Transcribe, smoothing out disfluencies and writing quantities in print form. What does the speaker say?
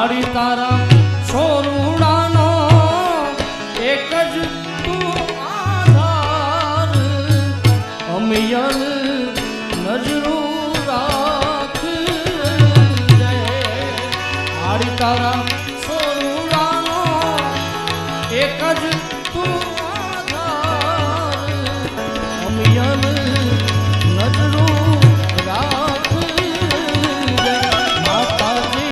મારી તારા છોરુડાનો એક જ તું આધાર અમિયલ નજરું રાખજે મારી તારા છોરુડાનો એક જ